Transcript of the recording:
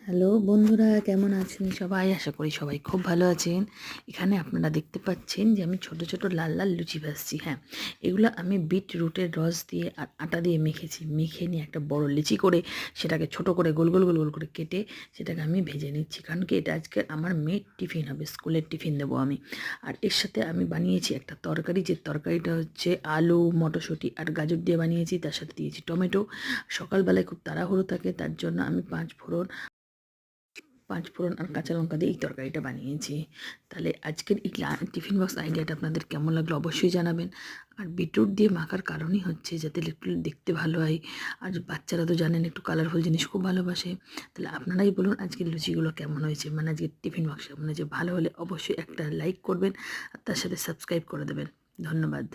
Hello বন্ধুরা, কেমন আছেন সবাই? আশা করি সবাই খুব ভালো আছেন। এখানে আপনারা দেখতে পাচ্ছেন যে আমি ছোট ছোট লাল লাল লুচি ভাজছি। হ্যাঁ, এগুলো আমি বিট রুটের রস দিয়ে আর আটা দিয়ে মেখেছি। মেখে নিয়ে একটা বড় লিচি করে সেটাকে ছোট করে গোল গোল গোল গোল করে কেটে সেটাকে আমি ভেজে নিচ্ছি, কারণ কি এটা আজকে আমার মেয়ের টিফিন হবে, স্কুলের টিফিন দেবো আমি। আর এর সাথে আমি বানিয়েছি একটা তরকারি, যে তরকারিটা হচ্ছে আলু মটরশুঁটি আর গাজর দিয়ে বানিয়েছি। তার সাথে দিয়েছি টমেটো। সকালবেলায় খুব তাড়াহুড়ো থাকে, তার জন্য আমি পাঁচ ফোড়ন আর কাঁচা লঙ্কা দিয়ে এই তরকারিটা বানিয়েছি। তাহলে আজকের এই টিফিন বক্স আইডিয়াটা আপনাদের কেমন লাগলো অবশ্যই জানাবেন। আর বিটরুট দিয়ে মাখার কারণই হচ্ছে যাতে একটু দেখতে ভালো হয়। আর বাচ্চারা তো জানেন একটু কালারফুল জিনিস খুব ভালোবাসে। তাহলে আপনারাই বলুন আজকের লুচিগুলো কেমন হয়েছে, মানে আজকের টিফিন বক্স কেমন হয়েছে। ভালো হলে অবশ্যই একটা লাইক করবেন আর তার সাথে সাবস্ক্রাইব করে দেবেন। ধন্যবাদ।